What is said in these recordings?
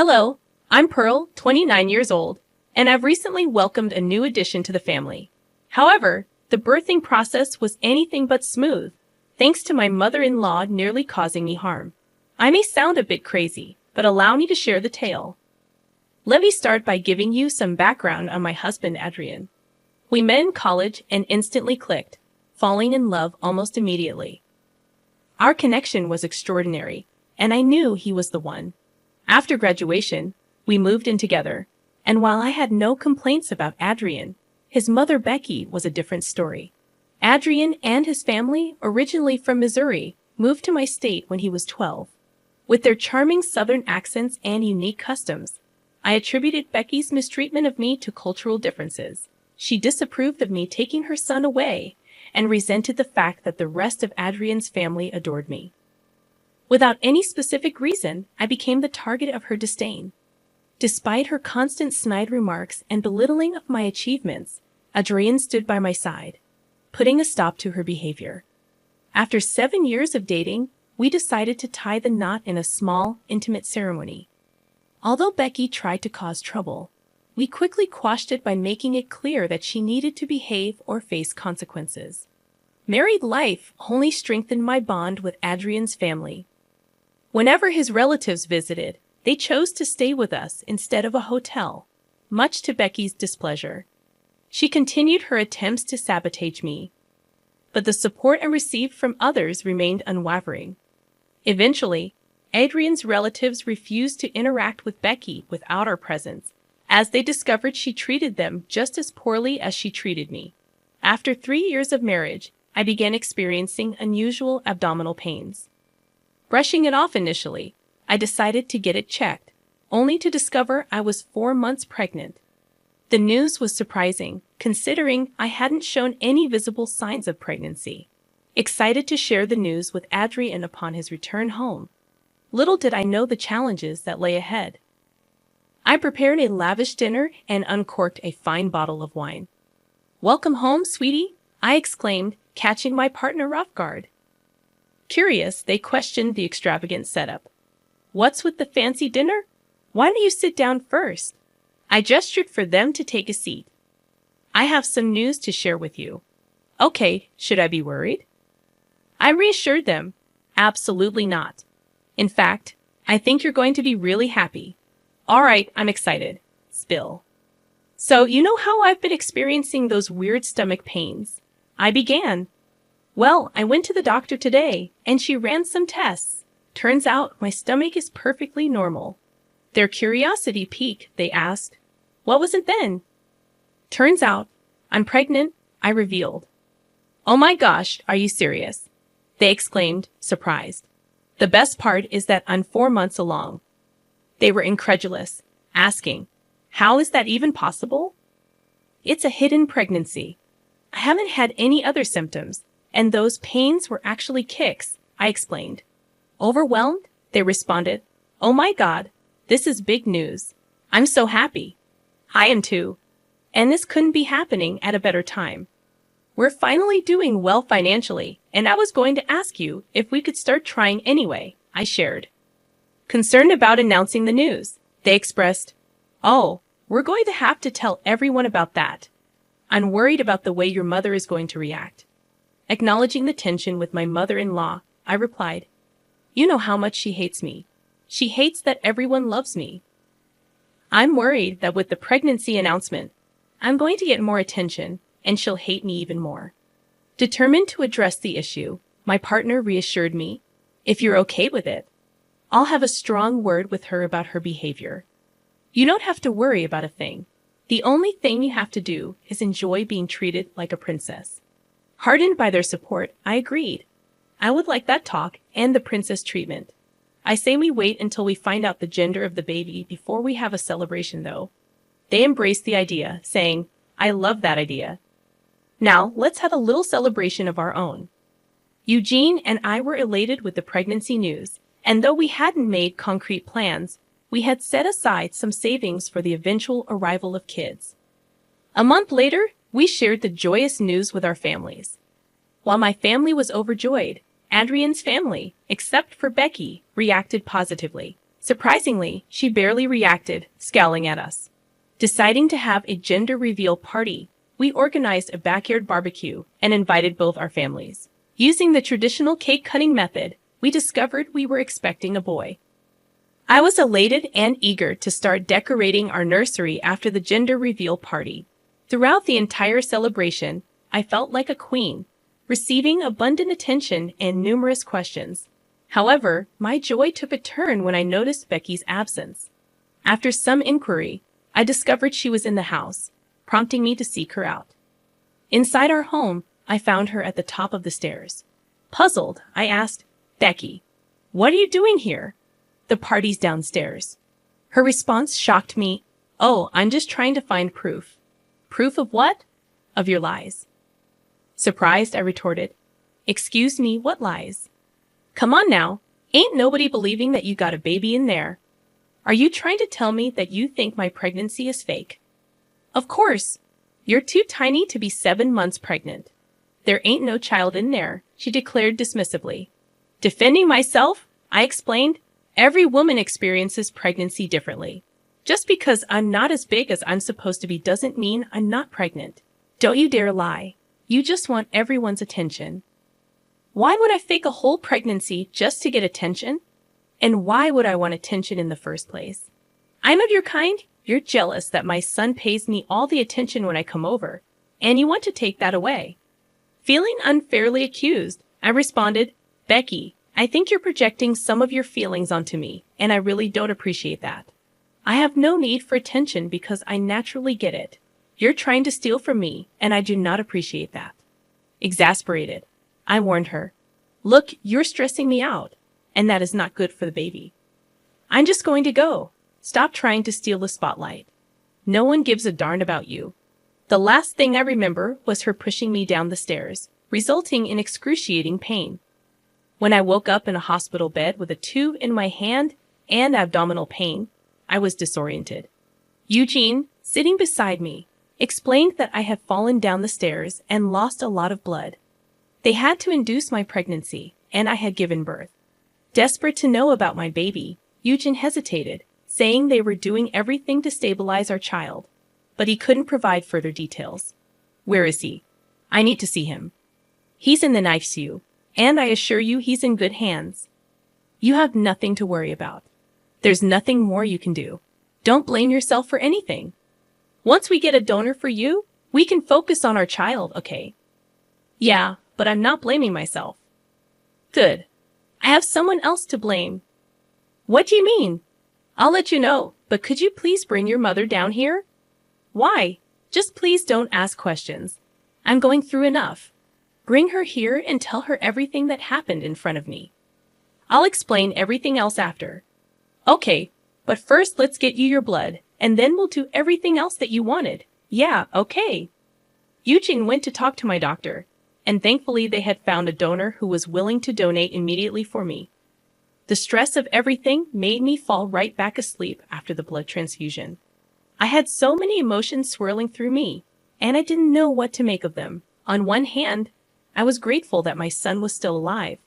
Hello, I'm Pearl, 29 years old, and I've recently welcomed a new addition to the family. However, the birthing process was anything but smooth, thanks to my mother-in-law nearly causing me harm. I may sound a bit crazy, but allow me to share the tale. Let me start by giving you some background on my husband, Adrian. We met in college and instantly clicked, falling in love almost immediately. Our connection was extraordinary, and I knew he was the one. After graduation, we moved in together, and while I had no complaints about Adrian, his mother Becky was a different story. Adrian and his family, originally from Missouri, moved to my state when he was 12. With their charming southern accents and unique customs, I attributed Becky's mistreatment of me to cultural differences. She disapproved of me taking her son away and resented the fact that the rest of Adrian's family adored me. Without any specific reason, I became the target of her disdain. Despite her constant snide remarks and belittling of my achievements, Adrian stood by my side, putting a stop to her behavior. After 7 years of dating, we decided to tie the knot in a small, intimate ceremony. Although Becky tried to cause trouble, we quickly quashed it by making it clear that she needed to behave or face consequences. Married life only strengthened my bond with Adrian's family. Whenever his relatives visited, they chose to stay with us instead of a hotel, much to Becky's displeasure. She continued her attempts to sabotage me, but the support I received from others remained unwavering. Eventually, Adrian's relatives refused to interact with Becky without our presence, as they discovered she treated them just as poorly as she treated me. After 3 years of marriage, I began experiencing unusual abdominal pains. Brushing it off initially, I decided to get it checked, only to discover I was 4 months pregnant. The news was surprising, considering I hadn't shown any visible signs of pregnancy. Excited to share the news with Adrian upon his return home, little did I know the challenges that lay ahead. I prepared a lavish dinner and uncorked a fine bottle of wine. "Welcome home, sweetie," I exclaimed, catching my partner off guard. Curious, they questioned the extravagant setup. "What's with the fancy dinner? Why don't you sit down first?" I gestured for them to take a seat. "I have some news to share with you." "Okay, should I be worried?" I reassured them. "Absolutely not. In fact, I think you're going to be really happy." "All right, I'm excited." Spill. "So, you know how I've been experiencing those weird stomach pains?" I began. "Well, I went to the doctor today, and she ran some tests. Turns out my stomach is perfectly normal." Their curiosity piqued, they asked, "What was it then?" "Turns out, I'm pregnant," I revealed. "Oh my gosh, are you serious?" they exclaimed, surprised. "The best part is that I'm 4 months along." They were incredulous, asking, "How is that even possible?" "It's a hidden pregnancy. I haven't had any other symptoms, and those pains were actually kicks," I explained. Overwhelmed, they responded, "Oh my God, this is big news. I'm so happy." "I am too. And this couldn't be happening at a better time. We're finally doing well financially, and I was going to ask you if we could start trying anyway," I shared. Concerned about announcing the news, they expressed, "Oh, we're going to have to tell everyone about that. I'm worried about the way your mother is going to react." Acknowledging the tension with my mother-in-law, I replied, "You know how much she hates me. She hates that everyone loves me. I'm worried that with the pregnancy announcement, I'm going to get more attention, and she'll hate me even more." Determined to address the issue, my partner reassured me, "If you're okay with it, I'll have a strong word with her about her behavior. You don't have to worry about a thing. The only thing you have to do is enjoy being treated like a princess." Heartened by their support, I agreed. I would like that talk and the princess treatment. I say we wait until we find out the gender of the baby before we have a celebration, though. They embraced the idea, saying, "I love that idea. Now, let's have a little celebration of our own." Eugene and I were elated with the pregnancy news, and though we hadn't made concrete plans, we had set aside some savings for the eventual arrival of kids. A month later, we shared the joyous news with our families. While my family was overjoyed, Adrian's family, except for Becky, reacted positively, Surprisingly, she barely reacted, scowling at us. Deciding to have a gender reveal party, we organized a backyard barbecue and invited both our families. Using the traditional cake cutting method, we discovered we were expecting a boy. I was elated and eager to start decorating our nursery after the gender reveal party. Throughout the entire celebration, I felt like a queen, receiving abundant attention and numerous questions. However, my joy took a turn when I noticed Becky's absence. After some inquiry, I discovered she was in the house, prompting me to seek her out. Inside our home, I found her at the top of the stairs. Puzzled, I asked, "Becky, what are you doing here?" "The party's downstairs." Her response shocked me. "Oh, I'm just trying to find proof." "Proof of what?" "Of your lies." Surprised, I retorted, "Excuse me, what lies?" "Come on now, ain't nobody believing that you got a baby in there. Are you trying to tell me that you think my pregnancy is fake?" "Of course. You're too tiny to be 7 months pregnant. There ain't no child in there," she declared dismissively. Defending myself, I explained, "Every woman experiences pregnancy differently. Just because I'm not as big as I'm supposed to be doesn't mean I'm not pregnant. Don't you dare lie. You just want everyone's attention." "Why would I fake a whole pregnancy just to get attention? And why would I want attention in the first place? I'm of your kind. You're jealous that my son pays me all the attention when I come over, and you want to take that away." Feeling unfairly accused, I responded, "Becky, I think you're projecting some of your feelings onto me, and I really don't appreciate that. I have no need for attention because I naturally get it. You're trying to steal from me, and I do not appreciate that." Exasperated, I warned her, "Look, you're stressing me out, and that is not good for the baby. I'm just going to go. Stop trying to steal the spotlight. No one gives a darn about you." The last thing I remember was her pushing me down the stairs, resulting in excruciating pain. When I woke up in a hospital bed with a tube in my hand and abdominal pain, I was disoriented. Eugene, sitting beside me, explained that I had fallen down the stairs and lost a lot of blood. They had to induce my pregnancy, and I had given birth. Desperate to know about my baby, Eugene hesitated, saying they were doing everything to stabilize our child, but he couldn't provide further details. "Where is he? I need to see him." "He's in the ICU, and I assure you he's in good hands. You have nothing to worry about. There's nothing more you can do. Don't blame yourself for anything. Once we get a donor for you, we can focus on our child, okay?" "Yeah, but I'm not blaming myself." "Good. I have someone else to blame." "What do you mean?" "I'll let you know, but could you please bring your mother down here?" "Why? Just please don't ask questions. I'm going through enough. Bring her here and tell her everything that happened in front of me. I'll explain everything else after." "Okay, but first let's get you your blood, and then we'll do everything else that you wanted." "Yeah, okay." Eugene went to talk to my doctor, and thankfully they had found a donor who was willing to donate immediately for me. The stress of everything made me fall right back asleep after the blood transfusion. I had so many emotions swirling through me, and I didn't know what to make of them. On one hand, I was grateful that my son was still alive,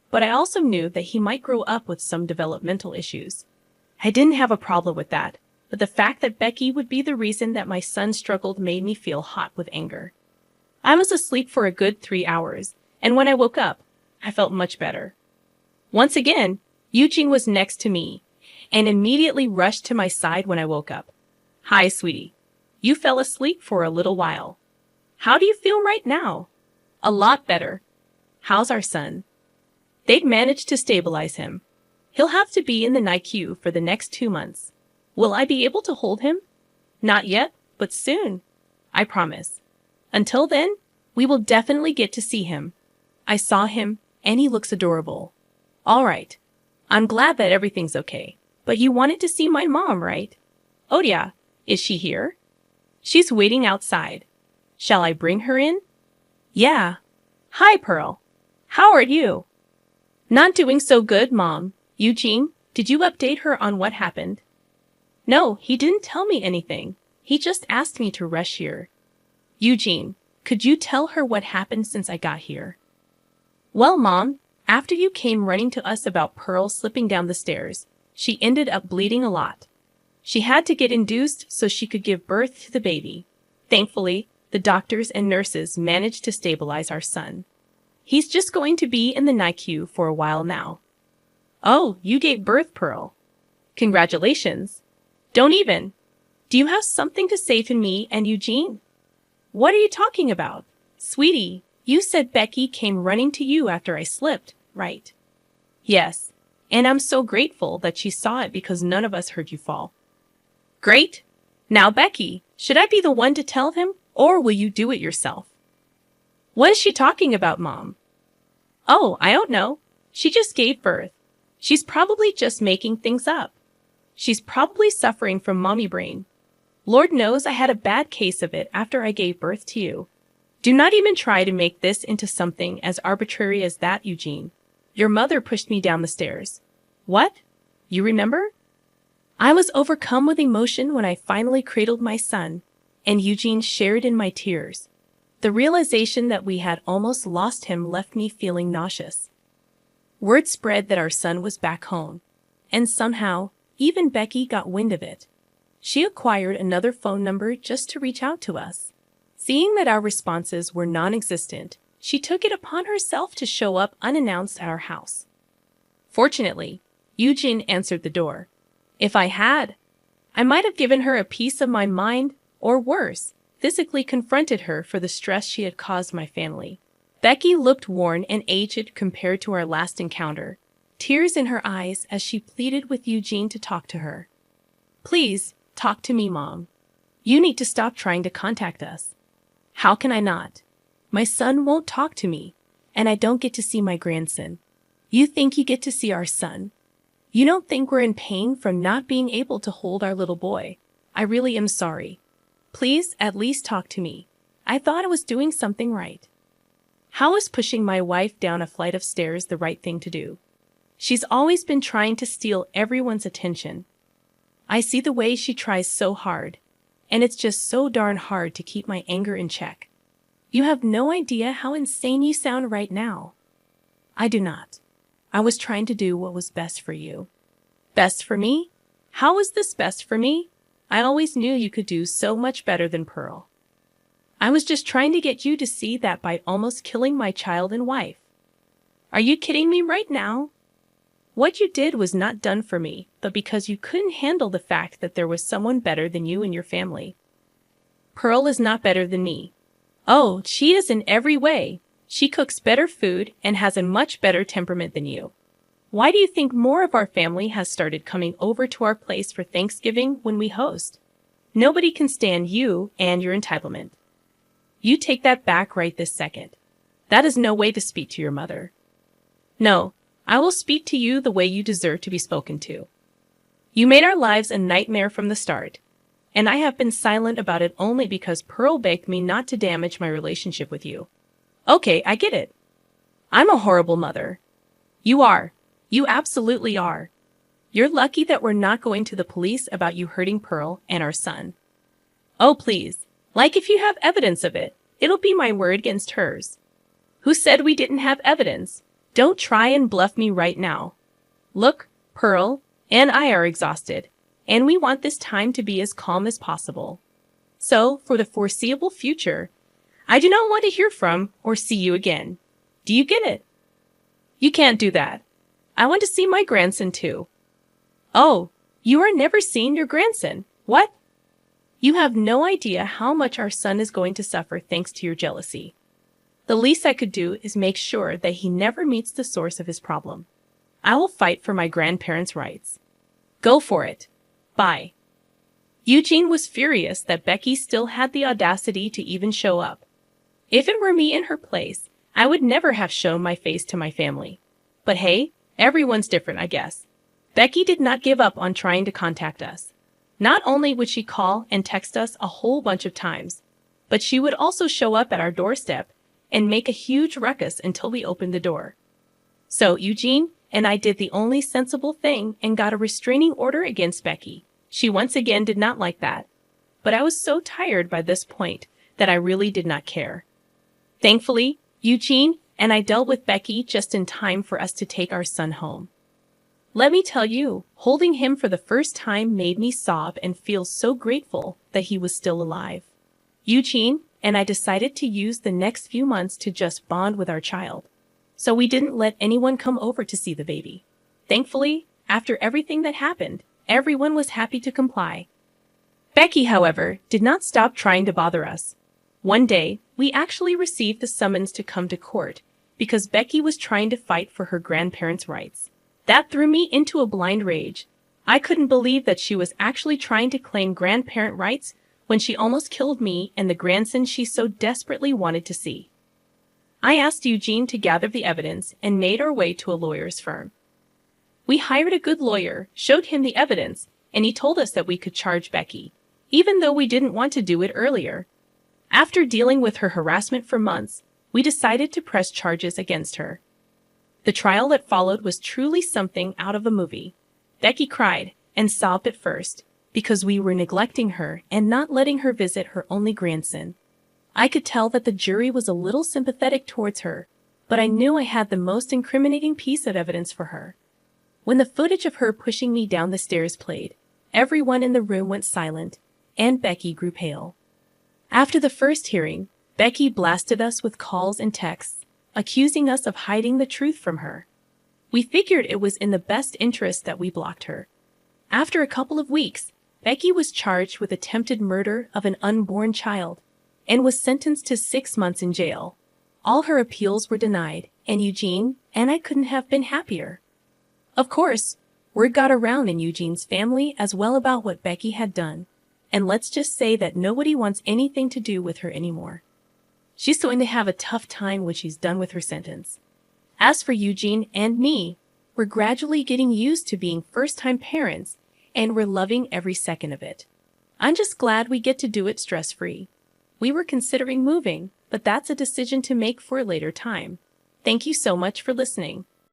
but I also knew that he might grow up with some developmental issues. I didn't have a problem with that, but the fact that Becky would be the reason that my son struggled made me feel hot with anger. I was asleep for a good 3 hours, and when I woke up, I felt much better. Once again, Eugene was next to me, and immediately rushed to my side when I woke up. "Hi, sweetie. You fell asleep for a little while. How do you feel right now?" "A lot better." "How's our son?" "They'd managed to stabilize him. He'll have to be in the NICU for the next 2 months. Will I be able to hold him?" "Not yet, but soon. I promise. Until then, we will definitely get to see him. I saw him, and he looks adorable." "All right. I'm glad that everything's okay. But you wanted to see my mom, right?" "Oh yeah. Is she here?" "She's waiting outside. Shall I bring her in?" "Yeah. Hi, Pearl. How are you?" "Not doing so good, Mom. Eugene, did you update her on what happened?" "No, he didn't tell me anything. He just asked me to rush here." "Eugene, could you tell her what happened since I got here?" "Well, Mom, after you came running to us about Pearl slipping down the stairs, She ended up bleeding a lot. She had to get induced so she could give birth to the baby. Thankfully, the doctors and nurses managed to stabilize our son. He's just going to be in the NICU for a while now. Oh, you gave birth, Pearl. Congratulations. Don't even. Do you have something to say to me and Eugene? What are you talking about? Sweetie, you said Becky came running to you after I slipped, right? Yes, and I'm so grateful that she saw it because none of us heard you fall. Great. Now, Becky, should I be the one to tell him, or will you do it yourself? What is she talking about, Mom? Oh, I don't know. She just gave birth. She's probably just making things up. She's probably suffering from mommy brain. Lord knows I had a bad case of it after I gave birth to you. Do not even try to make this into something as arbitrary as that, Eugene. Your mother pushed me down the stairs. What? You remember? I was overcome with emotion when I finally cradled my son, and Eugene shared in my tears. The realization that we had almost lost him left me feeling nauseous. Word spread that our son was back home, and somehow, even Becky got wind of it. She acquired another phone number just to reach out to us. Seeing that our responses were non-existent, she took it upon herself to show up unannounced at our house. Fortunately, Eugene answered the door. If I had, I might have given her a piece of my mind, or worse, physically confronted her for the stress she had caused my family. Becky looked worn and aged compared to our last encounter, tears in her eyes as she pleaded with Eugene to talk to her. Please, talk to me, Mom. You need to stop trying to contact us. How can I not? My son won't talk to me, and I don't get to see my grandson. You think you get to see our son. You don't think we're in pain from not being able to hold our little boy. I really am sorry. Please at least talk to me. I thought I was doing something right. How is pushing my wife down a flight of stairs the right thing to do? She's always been trying to steal everyone's attention. I see the way she tries so hard, and it's just so darn hard to keep my anger in check. You have no idea how insane you sound right now. I do not. I was trying to do what was best for you. Best for me? How is this best for me? I always knew you could do so much better than Pearl. I was just trying to get you to see that by almost killing my child and wife. Are you kidding me right now? What you did was not done for me, but because you couldn't handle the fact that there was someone better than you and your family. Pearl is not better than me. Oh, she is in every way. She cooks better food and has a much better temperament than you. Why do you think more of our family has started coming over to our place for Thanksgiving when we host? Nobody can stand you and your entitlement. You take that back right this second. That is no way to speak to your mother. No, I will speak to you the way you deserve to be spoken to. You made our lives a nightmare from the start, and I have been silent about it only because Pearl begged me not to damage my relationship with you. Okay, I get it. I'm a horrible mother. You are. You absolutely are. You're lucky that we're not going to the police about you hurting Pearl and our son. Oh, please. Like if you have evidence of it, it'll be my word against hers. Who said we didn't have evidence? Don't try and bluff me right now. Look, Pearl and I are exhausted, and we want this time to be as calm as possible. So, for the foreseeable future, I do not want to hear from or see you again. Do you get it? You can't do that. I want to see my grandson too. Oh, you are never seeing your grandson. What? You have no idea how much our son is going to suffer thanks to your jealousy. The least I could do is make sure that he never meets the source of his problem. I will fight for my grandparents' rights. Go for it. Bye. Eugene was furious that Becky still had the audacity to even show up. If it were me in her place, I would never have shown my face to my family. But hey, everyone's different, I guess. Becky did not give up on trying to contact us. Not only would she call and text us a whole bunch of times, but she would also show up at our doorstep and make a huge ruckus until we opened the door. So Eugene and I did the only sensible thing and got a restraining order against Becky. She once again did not like that, but I was so tired by this point that I really did not care. Thankfully, Eugene and I dealt with Becky just in time for us to take our son home. Let me tell you, holding him for the first time made me sob and feel so grateful that he was still alive. Eugene and I decided to use the next few months to just bond with our child. So we didn't let anyone come over to see the baby. Thankfully, after everything that happened, everyone was happy to comply. Becky, however, did not stop trying to bother us. One day, we actually received the summons to come to court because Becky was trying to fight for her grandparents' rights. That threw me into a blind rage. I couldn't believe that she was actually trying to claim grandparent rights when she almost killed me and the grandson she so desperately wanted to see. I asked Eugene to gather the evidence and made our way to a lawyer's firm. We hired a good lawyer, showed him the evidence, and he told us that we could charge Becky, even though we didn't want to do it earlier. After dealing with her harassment for months, we decided to press charges against her. The trial that followed was truly something out of a movie. Becky cried and sobbed at first because we were neglecting her and not letting her visit her only grandson. I could tell that the jury was a little sympathetic towards her, but I knew I had the most incriminating piece of evidence for her. When the footage of her pushing me down the stairs played, everyone in the room went silent, and Becky grew pale. After the first hearing, Becky blasted us with calls and texts, accusing us of hiding the truth from her. We figured it was in the best interest that we blocked her. After a couple of weeks, Becky was charged with attempted murder of an unborn child and was sentenced to 6 months in jail. All her appeals were denied, and Eugene and I couldn't have been happier. Of course, word got around in Eugene's family as well about what Becky had done, and let's just say that nobody wants anything to do with her anymore. She's going to have a tough time when she's done with her sentence. As for Eugene and me, we're gradually getting used to being first-time parents, and we're loving every second of it. I'm just glad we get to do it stress-free. We were considering moving, but that's a decision to make for a later time. Thank you so much for listening.